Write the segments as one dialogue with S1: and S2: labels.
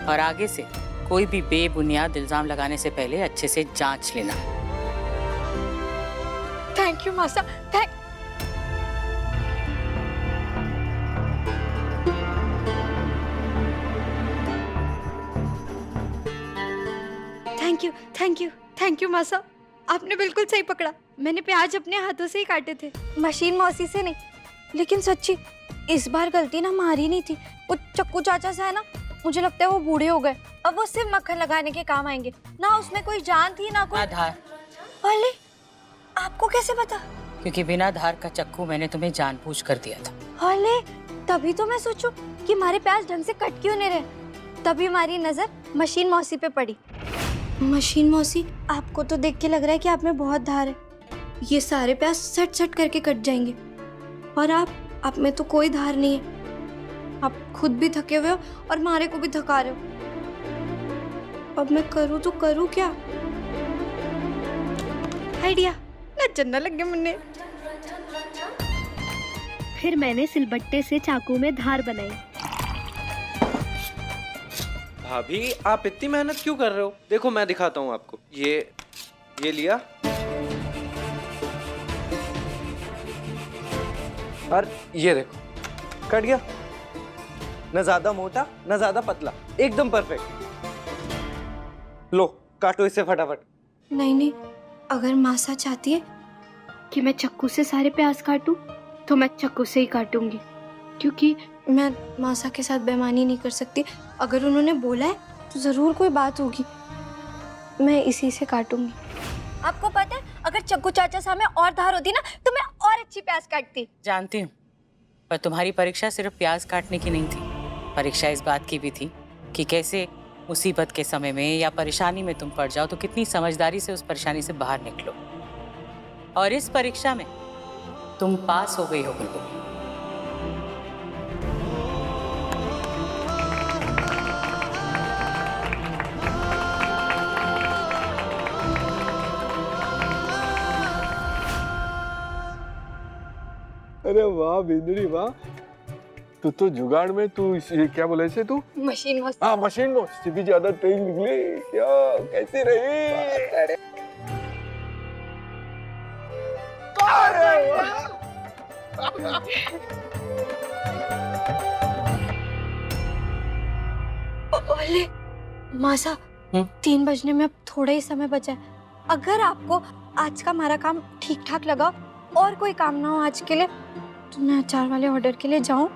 S1: और आगे से कोई भी बेबुनियाद इल्जाम लगाने से पहले अच्छे से जांच लेना।
S2: थैंक यू मासा, थैंक यू मासा, आपने बिल्कुल सही पकड़ा। मैंने प्याज अपने हाथों से ही काटे थे, मशीन मौसी से नहीं। लेकिन सच्ची इस बार गलती ना हमारी नहीं थी, वो चक्कू चाचा से है ना, मुझे लगता है वो बूढ़े हो गए, अब वो सिर्फ मक्खन लगाने के काम आएंगे ना। उसमें कोई जान थी ना कोई
S1: धार।
S2: अरे आपको कैसे पता?
S1: क्योंकि बिना धार का चक्कू मैंने तुम्हें जानबूझ कर दिया था।
S2: अरे तभी तो मैं सोचूं कि हमारे प्याज ढंग से कट क्यों नहीं रहे। तभी हमारी नजर मशीन मौसी पे पड़ी। मशीन मौसी, आपको तो देख के लग रहा है कि आप में बहुत धार है। ये सारे प्याज सट सट करके कट जाएंगे और आप में तो कोई धार नहीं है। आप खुद भी थके हुए हो और मारे को भी थका रहे हो। अब मैं करूँ तो करूँ क्या? आइडिया नचना लग गया मुन्ने।
S3: फिर मैंने सिलबट्टे से चाकू में धार बनाई।
S4: भाभी आप इतनी मेहनत क्यों कर रहे हो? देखो मैं दिखाता हूँ आपको। ये लिया और ये देखो कट गया। न ज्यादा मोटा न ज्यादा पतला, एकदम परफेक्ट। लो काटो इसे फटाफट।
S2: नहीं, अगर मासा चाहती है
S3: कि मैं चक्कू से सारे प्याज काटूं तो मैं चक्कू से ही काटूंगी, क्योंकि
S2: मैं मासा के साथ बेईमानी नहीं कर सकती। अगर उन्होंने बोला है तो जरूर कोई बात होगी। मैं इसी से काटूंगी। आपको पता है, अगर चक्कू चाचा सामने और धार होती ना तो मैं और अच्छी प्याज काटती।
S1: जानती हूँ, पर तुम्हारी परीक्षा सिर्फ प्याज काटने की नहीं थी। परीक्षा इस बात की भी थी कि कैसे मुसीबत के समय में या परेशानी में तुम पड़ जाओ तो कितनी समझदारी से उस परेशानी से बाहर निकलो। और इस परीक्षा में तुम पास हो गई हो बिल्कुल।
S5: अरे वाह बिंदुरी वाह, तू तो जुगाड़ में क्या बोले से तू?
S2: मशीन मौसी।
S5: हाँ मशीन मौसी भी ज्यादा तेज निकली क्या? कैसे रही?
S2: ओले मासा, 3 बजने में अब थोड़ा ही समय बचा है। अगर आपको आज का हमारा काम ठीक ठाक लगा और कोई काम ना हो आज के लिए तो मैं अचार वाले ऑर्डर के लिए जाऊं?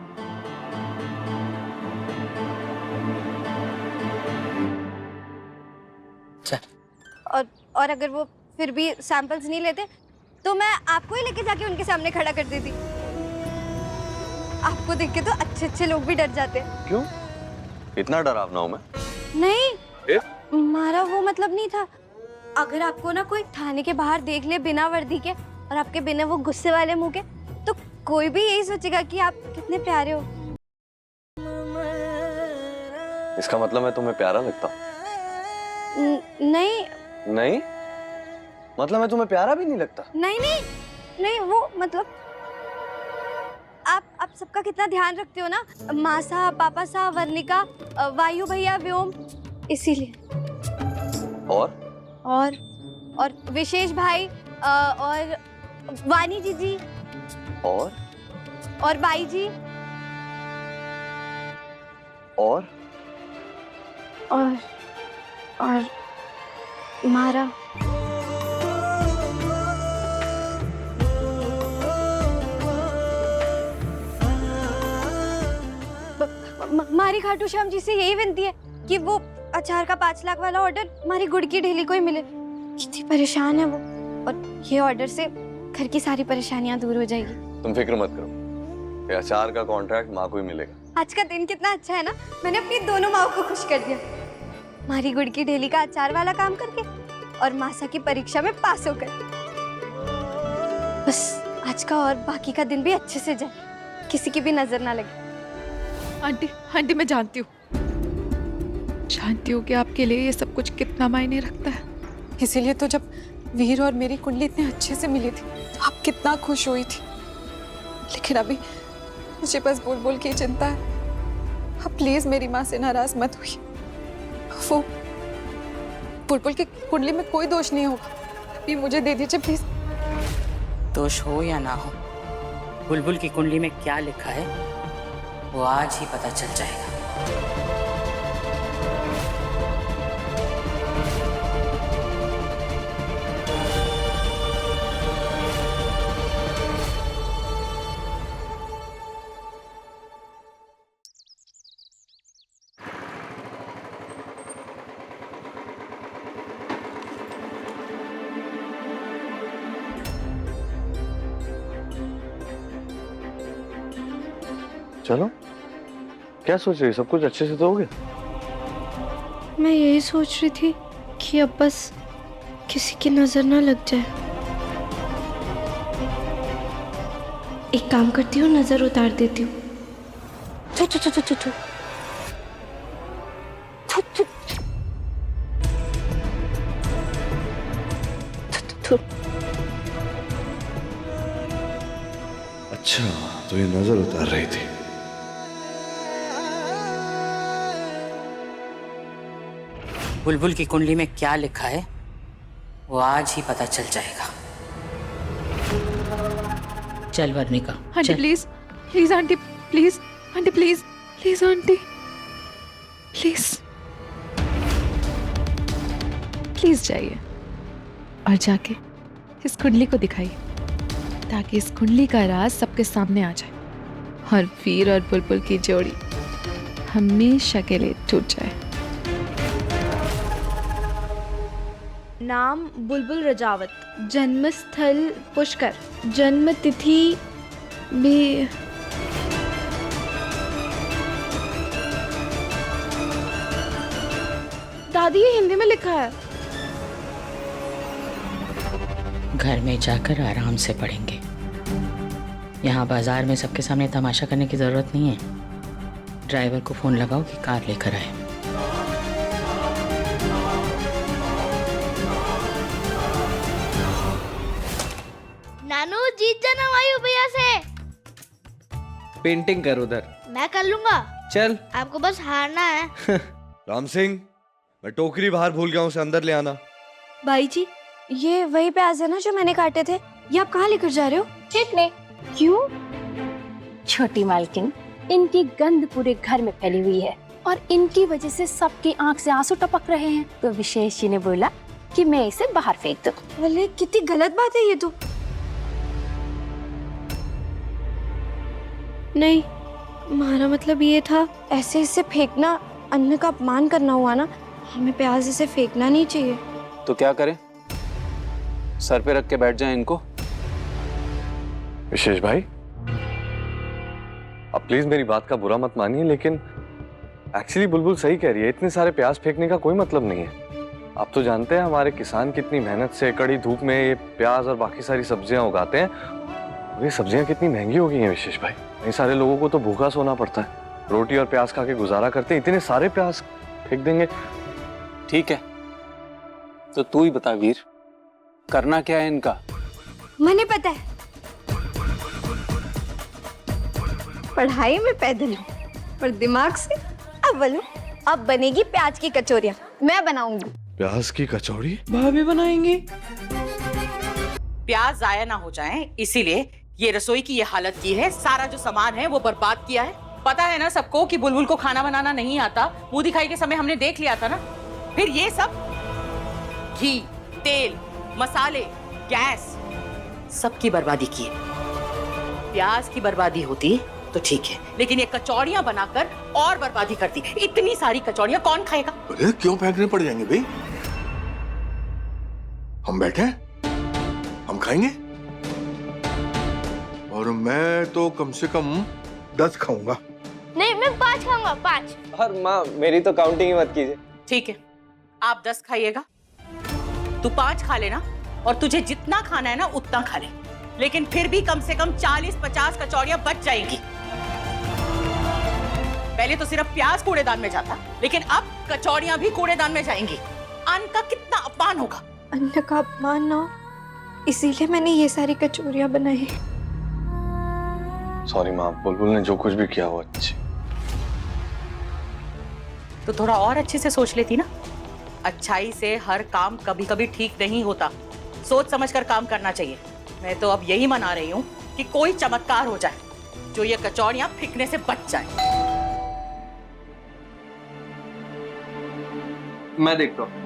S2: और अगर वो फिर भी सैंपल्स नहीं लेते तो मैं आपको ही लेके जाके उनके सामने खड़ा कर देती। आपको देख के तो अच्छे लोग भी डर जाते हैं।
S5: क्यों? इतना डरावना हूं मैं?
S2: नहीं, हमारा वो मतलब नहीं था। अगर आपको ना कोई थाने के बाहर देख ले बिना वर्दी के और आपके बिना वो गुस्से वाले मुंह के, तो कोई भी यही सोचेगा कि आप कितने प्यारे हो।
S5: इसका मतलब मैं तुम्हें प्यारा लगता? नहीं मतलब मैं तुम्हें प्यारा भी नहीं लगता?
S2: नहीं, वो मतलब आप सबका कितना ध्यान रखते हो ना, मासा, पापा सा, वर्णिका, वायु भैया, व्योम, इसीलिए। और विशेष भाई, और वानी जीजी, और बाई जी, और मारा। मारी खाटू श्याम जी से यही विनती है कि वो अचार का 5 लाख वाला ऑर्डर हमारी गुड़ की ढेली को ही मिले। कितनी परेशान है वो, और ये ऑर्डर से घर की सारी परेशानियां दूर हो जाएगी।
S5: तुम फिक्र मत करो, ये अचार का कॉन्ट्रैक्ट माँ को ही मिलेगा।
S2: आज का दिन कितना अच्छा है ना, मैंने अपनी दोनों माँ को खुश कर दिया। हमारी गुड़ की ढेली का अचार वाला काम करके और मासा की परीक्षा में पास होकर। बस आज का और बाकी का दिन भी अच्छे से जाए, किसी की भी नजर ना लगे।
S6: आंटी मैं जानती हूँ कि आपके लिए ये सब कुछ कितना मायने रखता है। इसीलिए तो जब वीर और मेरी कुंडली इतने अच्छे से मिली थी तो आप कितना खुश हुई थी। लेकिन अभी मुझे बस बुलबुल की चिंता है। अब प्लीज मेरी माँ से नाराज मत हुई। वो बुलबुल की कुंडली में कोई दोष नहीं होगा। अभी मुझे दे दीजिए प्लीज।
S1: दोष हो या ना हो, बुलबुल की कुंडली में क्या लिखा है वो आज ही पता चल जाएगा।
S5: चलो, क्या सोच रही है? सब कुछ अच्छे से तो हो गया?
S3: मैं यही सोच रही थी कि अब बस किसी की नजर ना लग जाए। एक काम करती हूँ, नजर उतार देती हूँ। थु, थु, थु, थु, थु, थु। थु, थु। थु, थु, थु।
S7: अच्छा, तो ये नजर उतार रही थी।
S1: बुलबुल की कुंडली में क्या लिखा है वो आज ही पता चल जाएगा। चल वर्णिका,
S6: आंटी
S1: चल।
S6: Please, please aunty, please aunty, please please aunty, please please जाइए और जाके इस कुंडली को दिखाइए ताकि इस कुंडली का राज सबके सामने आ जाए और वीर और बुलबुल की जोड़ी हमेशा के लिए टूट जाए।
S3: नाम बुलबुल रजावत, जन्म स्थल पुष्कर, जन्म तिथि भी दादी ये हिंदी में लिखा है।
S1: घर में जाकर आराम से पढ़ेंगे। यहाँ बाजार में सबके सामने तमाशा करने की जरूरत नहीं है। ड्राइवर को फोन लगाओ कि कार लेकर आए।
S2: नानू जीत जाना वायु भैया से।
S4: पेंटिंग कर उधर।
S2: मैं कर लूंगा,
S4: चल।
S2: आपको बस हारना है।
S7: राम सिंह, मैं टोकरी बाहर भूल गया हूँ, उसे अंदर ले आना।
S3: भाई जी,
S2: ये वही प्याज है ना जो मैंने काटे थे? ये आप कहाँ लेकर जा रहे हो?
S8: फेंकने। क्यों? छोटी मालकिन, इनकी गंध पूरे घर में फैली हुई है और इनकी वजह से सबकी आंख से आंसू टपक रहे हैं, तो विशेष जी ने बोला कि मैं इसे बाहर फेंक दूं।
S2: बोले कितनी गलत बात है ये तो।
S3: नहीं, हमारा मतलब ये था।
S2: ऐसे इसे फेंकना अन्न का अपमान करना हुआ ना। हमें प्याज इसे फेंकना नहीं चाहिए।
S9: तो क्या करें? सर पे रख के बैठ जाएं इनको?
S5: विशेष भाई, अब प्लीज मेरी बात का बुरा मत मानिए, लेकिन एक्चुअली बुलबुल सही कह रही है। इतने सारे प्याज फेंकने का कोई मतलब नहीं है। आप तो जानते हैं हमारे किसान कितनी मेहनत से कड़ी धूप में ये प्याज और बाकी सारी सब्जियां उगाते हैं। ये सब्जियां कितनी महंगी हो गई हैं विशेष भाई। कई सारे लोगों को तो भूखा सोना पड़ता है, रोटी और प्याज खा के गुजारा करते हैं। इतने सारे प्याज फेंक देंगे?
S9: ठीक है, तो तू ही बता वीर, करना क्या है इनका?
S2: मुझे पता है। पढ़ाई में पैदल हूँ पर दिमाग से अव्वल हूँ। अब बनेगी प्याज की कचौरियाँ, मैं बनाऊंगी।
S7: प्याज की कचौड़ी?
S4: भाभी बनाएंगी।
S1: प्याज जाया ना हो जाए इसीलिए ये रसोई की ये हालत की है। सारा जो सामान है वो बर्बाद किया है। पता है ना सबको कि बुलबुल को खाना बनाना नहीं आता। मुंह दिखाई के समय हमने देख लिया था ना। फिर ये सब घी, तेल, मसाले, गैस, सबकी बर्बादी की है। प्याज की बर्बादी होती तो ठीक है, लेकिन ये कचौड़ियां बनाकर और बर्बादी करती। इतनी सारी कचौड़ियां कौन खाएगा?
S7: अरे क्यों फेंकने पड़ जाएंगे भाई? हम बैठे हैं, हम खाएंगे। और मैं तो कम से कम 10 खाऊंगा।
S2: नहीं, मैं 5 खाऊंगा, 5।
S4: और माँ मेरी तो काउंटिंग ही मत कीजिए।
S1: ठीक है, आप 10 खाइएगा, तू 5 खा लेना और तुझे जितना खाना है ना उतना खा ले। लेकिन फिर भी कम से कम 40-50 कचौड़ियां बच जाएंगी। पहले तो सिर्फ प्याज कूड़ेदान में जाता, लेकिन अब कचौड़ियां भी कूड़ेदान में जाएंगी। अन्न का कितना अपमान होगा।
S2: अन्न का अपमान ना हो, इसीलिए मैंने ये सारी कचौरियां बनाई।
S5: सॉरी माँ, बुलबुल ने जो कुछ भी किया वो अच्छी।
S1: तो थोड़ा और अच्छे से सोच लेती ना। अच्छाई से हर काम कभी कभी ठीक नहीं होता, सोच समझकर काम करना चाहिए। मैं तो अब यही मना रही हूँ कि कोई चमत्कार हो जाए जो ये कचौड़ियां फेंकने से बच जाए।
S4: मैं देखता हूँ।